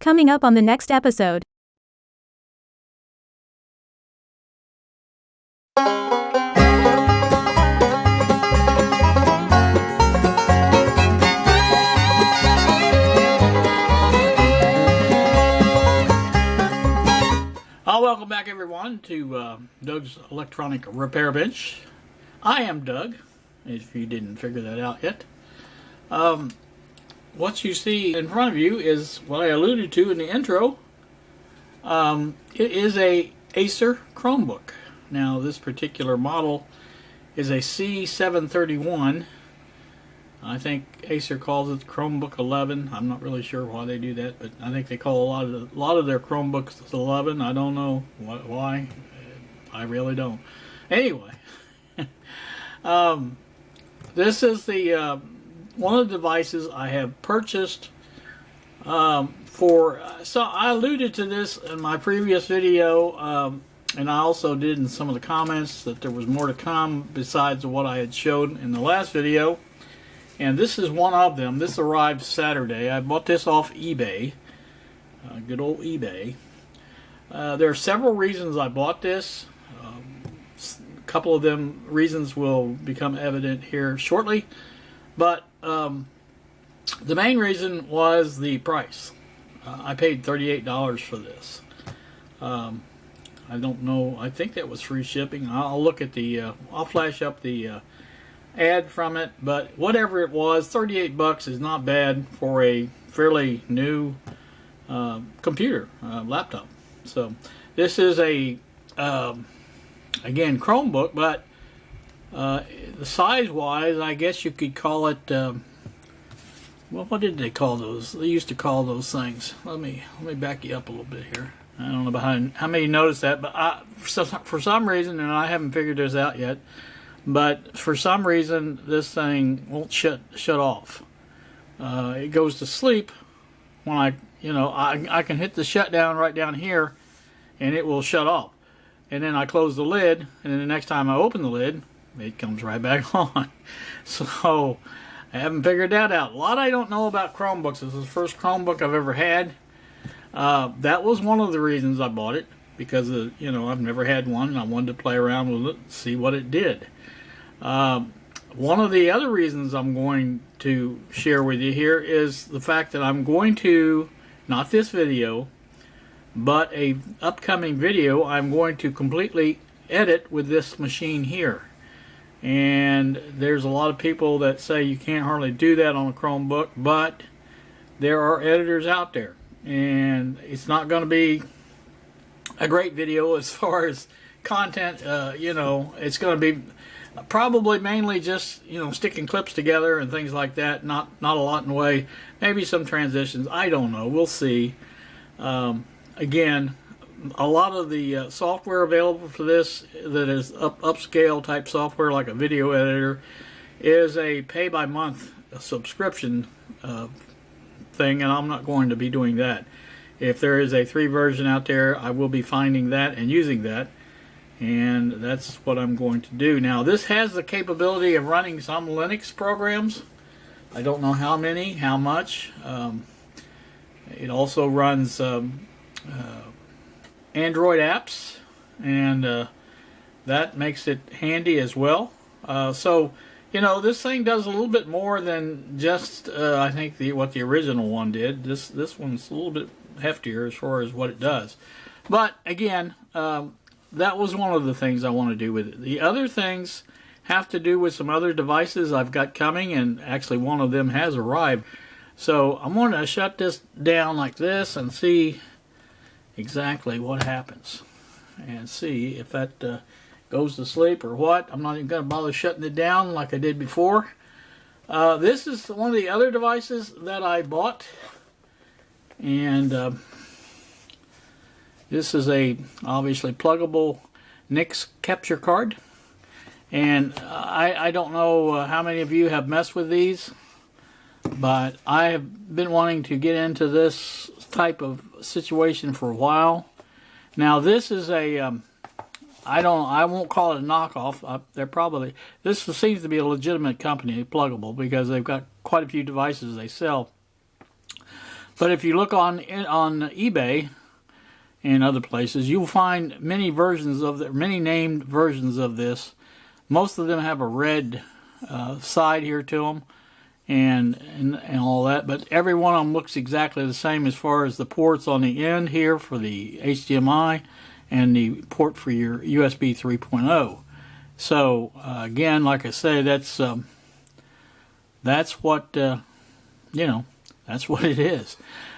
Coming up on the next episode. Welcome back, everyone, to Doug's Electronic Repair Bench. I am Doug, if you didn't figure that out yet. What you see in front of you is what I alluded to in the intro. It is a Acer Chromebook. Now, this particular model is a C731. I think Acer calls it Chromebook 11. I'm not really sure why they do that, but I think they call a lot of their Chromebooks 11. I don't know why. I really don't. Anyway, this is the one of the devices I have purchased for. So I alluded to this in my previous video, and I also did in some of the comments that there was more to come besides what I had showed in the last video. And this is one of them. This arrived Saturday. I bought this off eBay. Good old eBay. There are several reasons I bought this. A couple of them reasons will become evident here shortly. But the main reason was the price. I paid $38 for this. I don't know. I think that was free shipping. I'll look at the. I'll flash up the ad from it, but whatever it was, 38 bucks is not bad for a fairly new computer laptop. So this is a again Chromebook, but the size wise, I guess you could call it well, what did they call those? They used to call those things. Let me back you up a little bit here. I don't know about how many noticed that, but for some reason, and I haven't figured this out yet, but for some reason this thing won't shut off. It goes to sleep when I can hit the shutdown right down here and it will shut off. And then I close the lid, and then the next time I open the lid, it comes right back on. So I haven't figured that out. A lot I don't know about Chromebooks. This is the first Chromebook I've ever had. That was one of the reasons I bought it, because I've never had one and I wanted to play around with it and see what it did. One of the other reasons I'm going to share with you here is the fact that I'm going to, not this video, but a upcoming video, I'm going to completely edit with this machine here. And there's a lot of people that say you can't hardly do that on a Chromebook, but there are editors out there. And it's not going to be a great video as far as content. It's going to be probably mainly just sticking clips together and things like that. Not a lot in the way. Maybe some transitions. I don't know. We'll see. Again, a lot of the software available for this that is upscale type software like a video editor is a pay by month subscription thing, and I'm not going to be doing that. If there is a free version out there, I will be finding that and using that, and that's what I'm going to do. Now, this has the capability of running some Linux programs. I don't know how many, how much. It also runs Android apps, and that makes it handy as well. So this thing does a little bit more than just I think what the original one did. This one's a little bit heftier as far as what it does. But again, that was one of the things I want to do with it. The other things have to do with some other devices I've got coming, and actually one of them has arrived. So I'm going to shut this down like this and see exactly what happens, and see if that goes to sleep or what. I'm not even going to bother shutting it down like I did before. This is one of the other devices that I bought, and this is a obviously pluggable NICS capture card, and I don't know how many of you have messed with these, but I have been wanting to get into this type of situation for a while. Now, this is a I won't call it a knockoff. This seems to be a legitimate company, Pluggable, because they've got quite a few devices they sell. But if you look on eBay and other places, you'll find many named versions of this. Most of them have a red side here to them, and all that. But every one of them looks exactly the same as far as the ports on the end here for the HDMI and the port for your USB 3.0. So again, like I say, that's what that's what it is.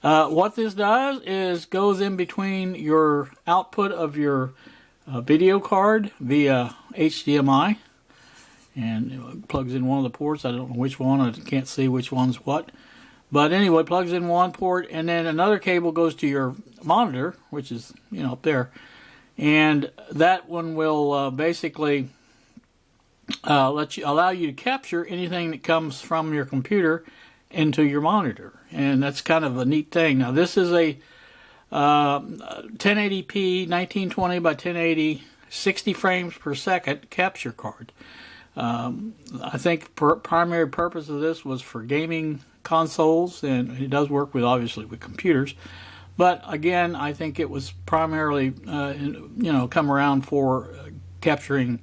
What this does is goes in between your output of your video card via HDMI, and it plugs in one of the ports. I don't know which one. I can't see which one's what. But anyway, it plugs in one port, and then another cable goes to your monitor, which is up there, and that one will basically allow you to capture anything that comes from your computer into your monitor, and that's kind of a neat thing. Now this is a 1080p 1920 by 1080 60 frames per second capture card. I think primary purpose of this was for gaming consoles, and it does work obviously with computers, but again I think it was primarily come around for capturing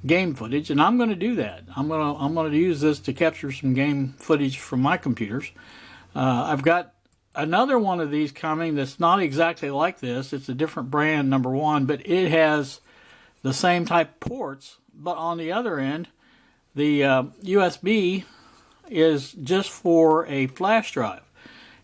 game footage, and I'm going to do that. I'm going to use this to capture some game footage from my computers. I've got another one of these coming that's not exactly like this. It's a different brand, number one, but it has the same type ports, but on the other end, the USB is just for a flash drive,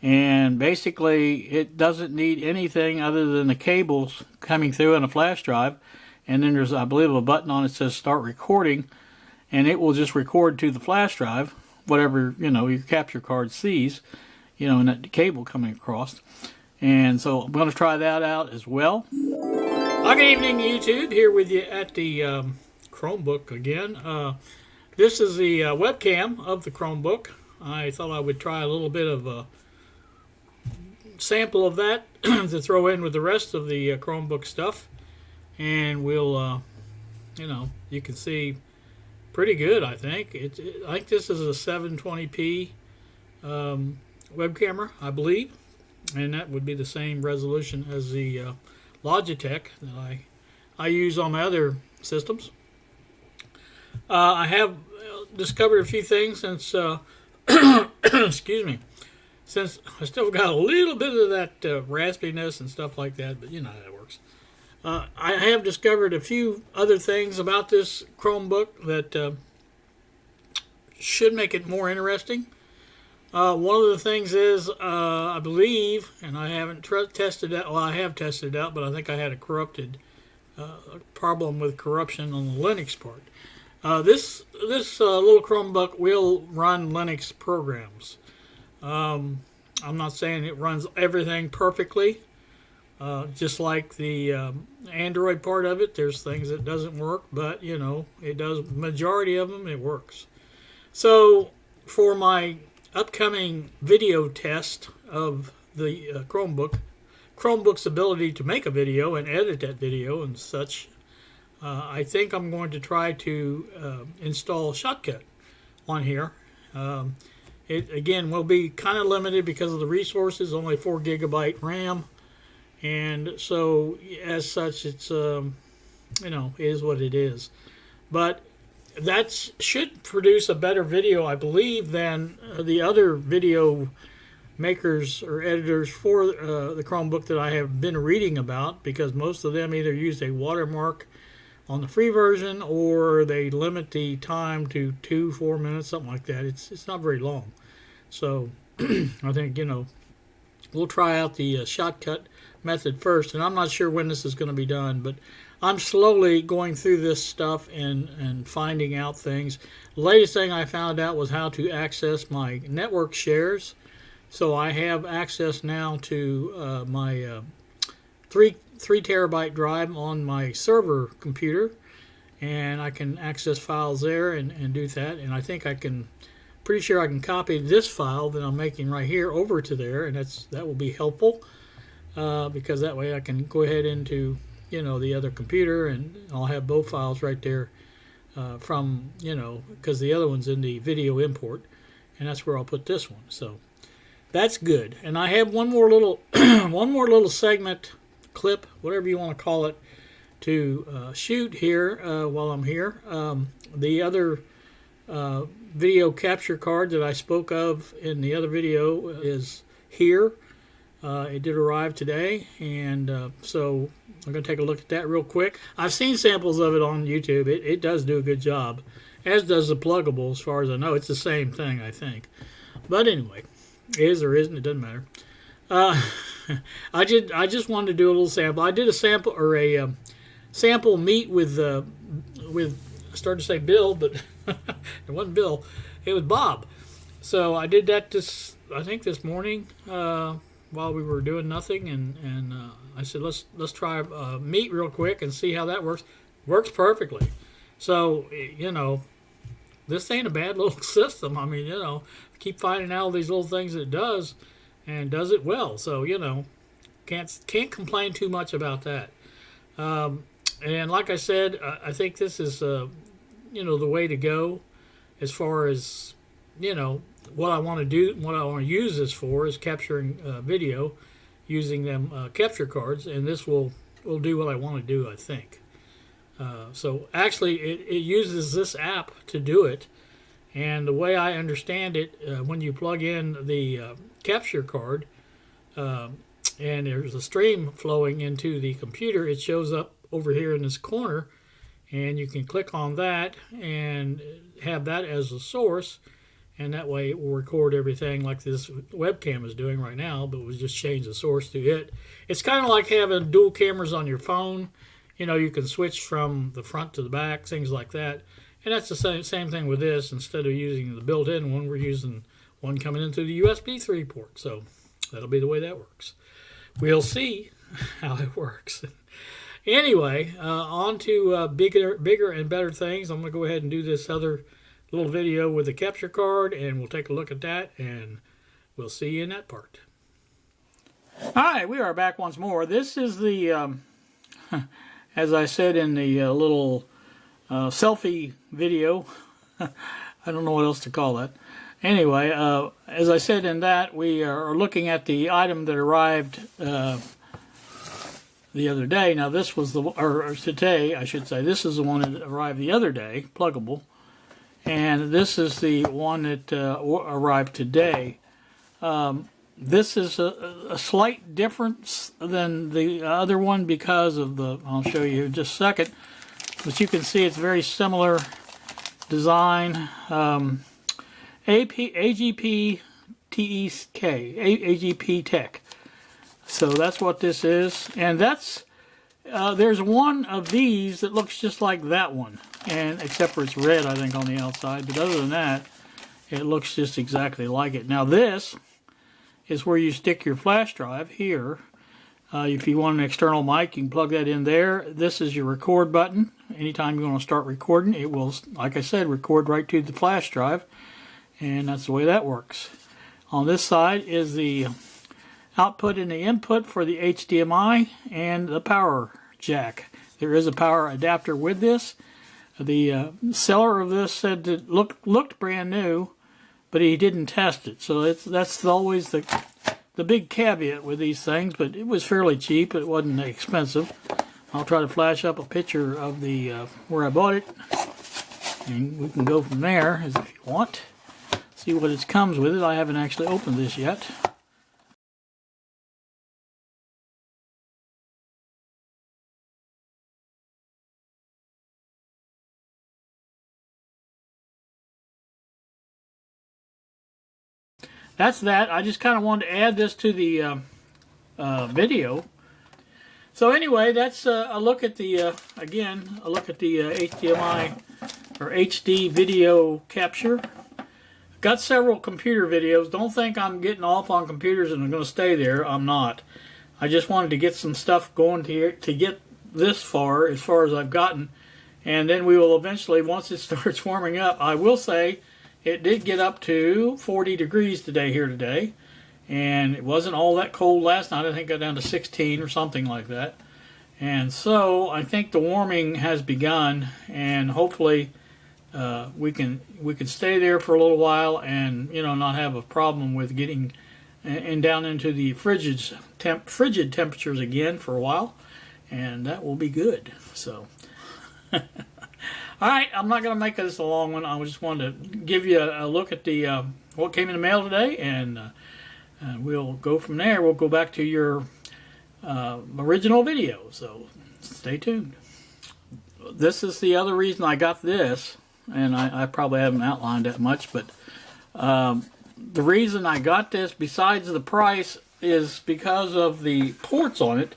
and basically it doesn't need anything other than the cables coming through in a flash drive. And then there's, I believe, a button on it that says start recording, and it will just record to the flash drive whatever your capture card sees, and that cable coming across. And so I'm going to try that out as well. Good evening, YouTube. Here with you at the Chromebook again. This is the webcam of the Chromebook. I thought I would try a little bit of a sample of that to throw in with the rest of the Chromebook stuff. And we'll, you can see pretty good, I think. I think this is a 720p web camera, I believe. And that would be the same resolution as the Logitech that I use on my other systems. I have discovered a few things since, excuse me, since I still got a little bit of that raspiness and stuff like that, but you know how that works. I have discovered a few other things about this Chromebook that should make it more interesting. One of the things is, I believe, and I haven't tested it. Well, I have tested it out, but I think I had a problem with corruption on the Linux part. This little Chromebook will run Linux programs. I'm not saying it runs everything perfectly. Just like the Android part of it, there's things that doesn't work, but it does. Majority of them, it works. So for my upcoming video test of the Chromebook's ability to make a video and edit that video and such, I think I'm going to try to install Shotcut on here. It again will be kind of limited because of the resources, only 4 GB RAM. And so, as such, it's, it is what it is. But that should produce a better video, I believe, than the other video makers or editors for the Chromebook that I have been reading about, because most of them either use a watermark on the free version or they limit the time to 2-4 minutes, something like that. It's not very long. So, I think, we'll try out the Shotcut method first, and I'm not sure when this is going to be done, but I'm slowly going through this stuff and finding out things. The latest thing I found out was how to access my network shares. So I have access now to my 3 terabyte drive on my server computer, and I can access files there and do that. And I think pretty sure I can copy this file that I'm making right here over to there, and that will be helpful. Because that way I can go ahead into the other computer, and I'll have both files right there from because the other one's in the video import, and that's where I'll put this one. So that's good. And I have one more little one more little segment, clip, whatever you want to call it, to shoot here while I'm here. The other video capture card that I spoke of in the other video is here. It did arrive today, and so I'm going to take a look at that real quick. I've seen samples of it on YouTube. It does do a good job, as does the pluggable, as far as I know. It's the same thing, I think. But anyway, is or isn't, it doesn't matter. I just wanted to do a little sample. I did a sample, or a sample meet with I started to say Bill, but it wasn't Bill. It was Bob. So I did that I think this morning while we were doing nothing, and I said let's try meet real quick and see how that works. Works perfectly. So this ain't a bad little system. I mean, keep finding out all these little things that it does, and does it well. So can't complain too much about that. And like I said, I think this is the way to go as far as what I want to do. What I want to use this for is capturing video using them capture cards, and this will do what I want to do, I think. So actually it uses this app to do it, and the way I understand it, when you plug in the capture card and there's a stream flowing into the computer, it shows up over here in this corner, and you can click on that and have that as a source, and that way it will record everything like this webcam is doing right now, but we'll just change the source to it. It's kind of like having dual cameras on your phone. You can switch from the front to the back, things like that. And that's the same thing with this. Instead of using the built-in one, we're using one coming into the USB 3 port. So that'll be the way that works. We'll see how it works. Anyway, on to bigger and better things. I'm going to go ahead and do this other little video with the capture card, and we'll take a look at that, and we'll see you in that part. All right, we are back once more. This is the, as I said in the little selfie video, I don't know what else to call that. Anyway, as I said in that, we are looking at the item that arrived the other day. Now this was or today, I should say. This is the one that arrived the other day, pluggable. And this is the one that arrived today. This is a slight difference than the other one because of I'll show you in just a second. But you can see it's very similar design. AGP AGP Tech. So that's what this is. And there's one of these that looks just like that one, and except for it's red, I think, on the outside. But other than that, it looks just exactly like it. Now this is where you stick your flash drive here. If you want an external mic, you can plug that in there. This is your record button. Anytime you want to start recording, it will, like I said, record right to the flash drive, and that's the way that works. On this side is the output and the input for the HDMI and the power jack. There is a power adapter with this. The seller of this said it looked brand new, but he didn't test it. So that's always the big caveat with these things, but it was fairly cheap. It wasn't expensive. I'll try to flash up a picture of the where I bought it, and we can go from there as if you want. See what it comes with it. I haven't actually opened this yet. That's that. I just kind of wanted to add this to the video. So anyway, that's a look at the, again, a look at the HDMI or HD video capture. Got several computer videos. Don't think I'm getting off on computers and I'm going to stay there. I'm not. I just wanted to get some stuff going here to get this far as I've gotten. And then we will eventually, once it starts warming up, I will say, it did get up to 40 degrees today, and it wasn't all that cold last night. I think it got down to 16 or something like that. And so I think the warming has begun, and hopefully we can stay there for a little while and not have a problem with getting and down into the frigid temperatures again for a while, and that will be good. So, all right, I'm not going to make this a long one. I just wanted to give you a look at the what came in the mail today, and we'll go from there. We'll go back to your original video, so stay tuned. This is the other reason I got this, and I probably haven't outlined that much, but the reason I got this, besides the price, is because of the ports on it.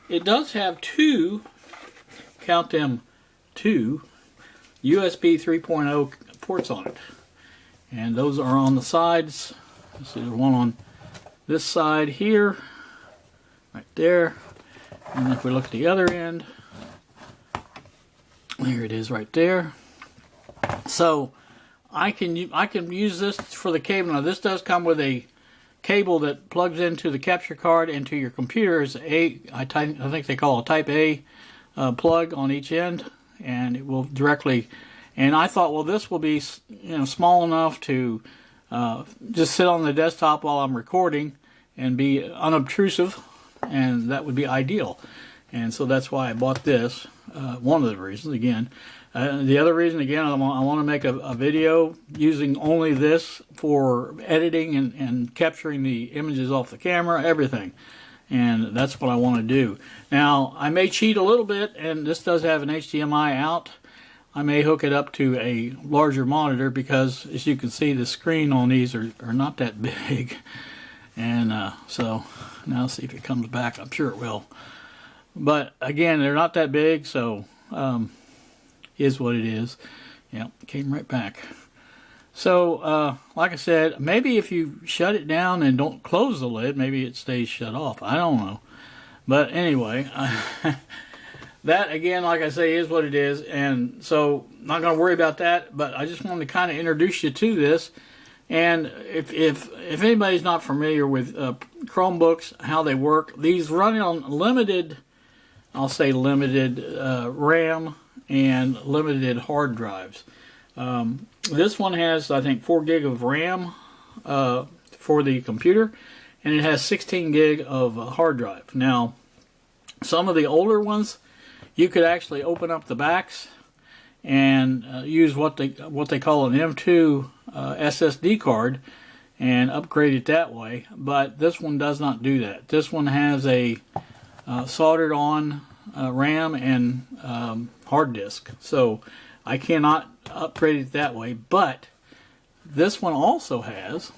It does have two, count them, two USB 3.0 ports on it. And those are on the sides. Let's see, there's one on this side here, right there. And if we look at the other end, there it is right there. So I can use this for the cable. Now this does come with a cable that plugs into the capture card into your computer. It's I think they call it a Type A plug on each end, and it will directly. And I thought, well, this will be small enough to just sit on the desktop while I'm recording and be unobtrusive, and that would be ideal. And so that's why I bought this. One of the reasons, again. The other reason, again, I want to make a video using only this for editing and capturing the images off the camera, everything. And that's what I want to do. Now, I may cheat a little bit, and this does have an HDMI out. I may hook it up to a larger monitor because, as you can see, the screen on these are not that big. And so, now let's see if it comes back. I'm sure it will. But, again, they're not that big, so is what it is. Yeah, it came right back. So, like I said, maybe if you shut it down and don't close the lid, maybe it stays shut off. I don't know. But anyway, that, again, like I say, is what it is. And so, not going to worry about that, but I just wanted to kind of introduce you to this. And if anybody's not familiar with Chromebooks, how they work, these run on limited, I'll say limited RAM and limited hard drives. This one has, I think, 4 gig of RAM for the computer, and it has 16 gig of hard drive. Now, some of the older ones, you could actually open up the backs and use what they call an M2 SSD card and upgrade it that way. But this one does not do that. This one has a soldered on RAM and hard disk, so I cannot upgrade it that way. But this one also has,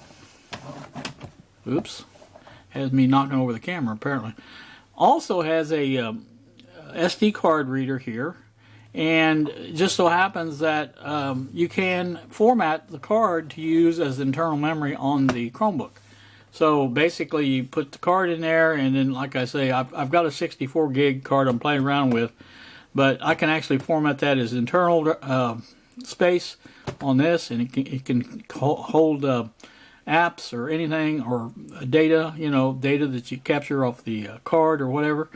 has me knocking over the camera apparently, also has a SD card reader here, and it just so happens that you can format the card to use as internal memory on the Chromebook. So basically you put the card in there, and then, like I say, I've got a 64 gig card I'm playing around with, but I can actually format that as internal space on this, and it can hold apps or anything, or data, data that you capture off the card or whatever,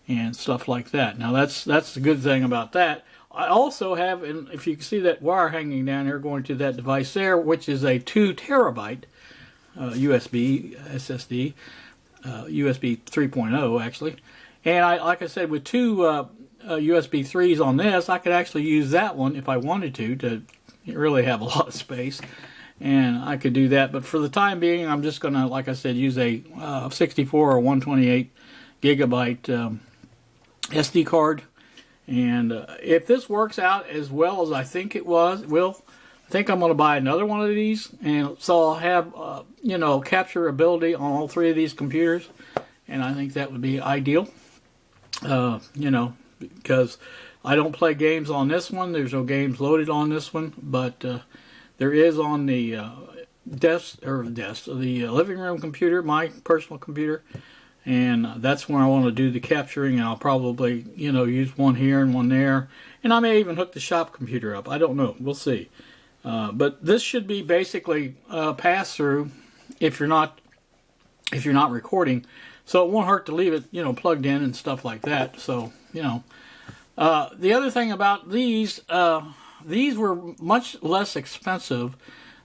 and stuff like that. Now that's the good thing about that. I also have, and if you can see that wire hanging down here going to that device there, which is a 2 terabyte USB SSD, USB 3.0 actually. And like I said, with two USB 3s on this, I could actually use that one if I wanted to really have a lot of space, and I could do that. But for the time being, I'm just going to, like I said, use a 64 or 128 gigabyte SD card. And if this works out as well as I think it will, I think I'm going to buy another one of these, and so I'll have capture ability on all 3 of these computers, and I think that would be ideal. Because I don't play games on this one. There's no games loaded on this one, but there is on the the living room computer, my personal computer, and that's where I want to do the capturing. And I'll probably use one here and one there, and I may even hook the shop computer up. I don't know. We'll see. But this should be basically pass through if you're not recording, so it won't hurt to leave it plugged in and stuff like that. So the other thing about these were much less expensive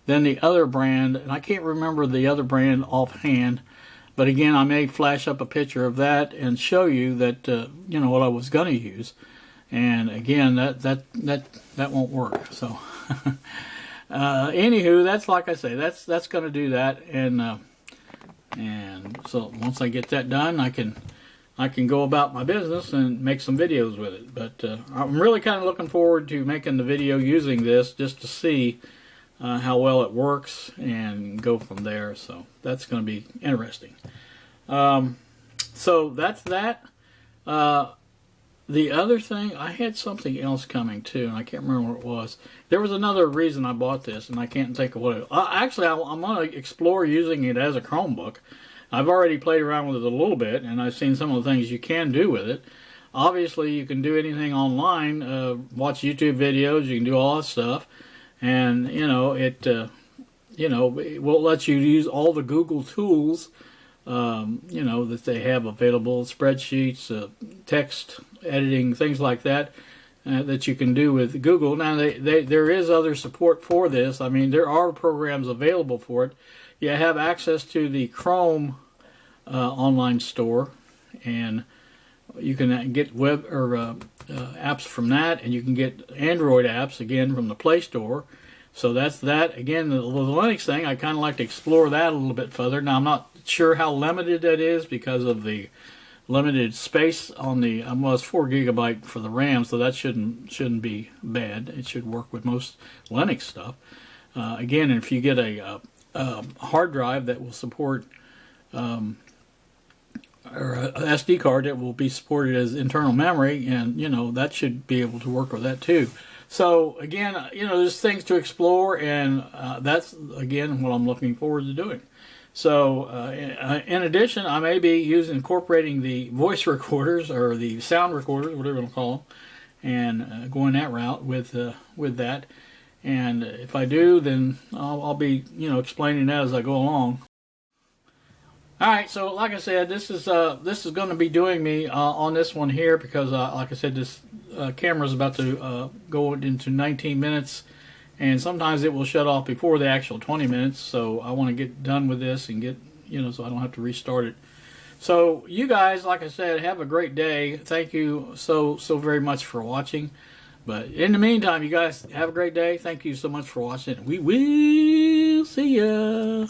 than the other brand, and I can't remember the other brand offhand. But again, I may flash up a picture of that and show you that you know what I was going to use. And again, that won't work. So, anywho, that's like I say, that's going to do that. And so once I get that done, I can go about my business and make some videos with it. But I'm really kind of looking forward to making the video using this just to see how well it works and go from there. So that's going to be interesting. So that's that. The other thing, I had something else coming too, and I can't remember what it was. There was another reason I bought this, and I can't think of what it was. Actually, I'm going to explore using it as a Chromebook. I've already played around with it a little bit, and I've seen some of the things you can do with it. Obviously, you can do anything online, watch YouTube videos, you can do all that stuff, and you know it will let you use all the Google tools, you know, that they have available, spreadsheets, text editing, things like that, that you can do with Google. Now, there is other support for this. I mean, there are programs available for it. You have access to the Chrome online store, and you can get web or apps from that, and you can get Android apps again from the Play Store. So that's that. Again, the Linux thing, I kind of like to explore that a little bit further. Now, I'm not sure how limited that is because of the limited space on the, well, it's 4 GB for the RAM, so that shouldn't be bad. It should work with most Linux stuff. Again, if you get a hard drive that will support, or a SD card that will be supported as internal memory, and you know that should be able to work with that too. So again, you know, there's things to explore, and that's again what I'm looking forward to doing. So in addition, I may be incorporating the voice recorders or the sound recorders, whatever you want to call them, and going that route with that. And if I do, then I'll be, you know, explaining that as I go along. All right, so like I said, this is going to be doing me on this one here because, like I said, this camera is about to go into 19 minutes, and sometimes it will shut off before the actual 20 minutes. So I want to get done with this and get, you know, so I don't have to restart it. So you guys, like I said, have a great day. Thank you so very much for watching. But in the meantime, you guys have a great day. Thank you so much for watching. We will see ya.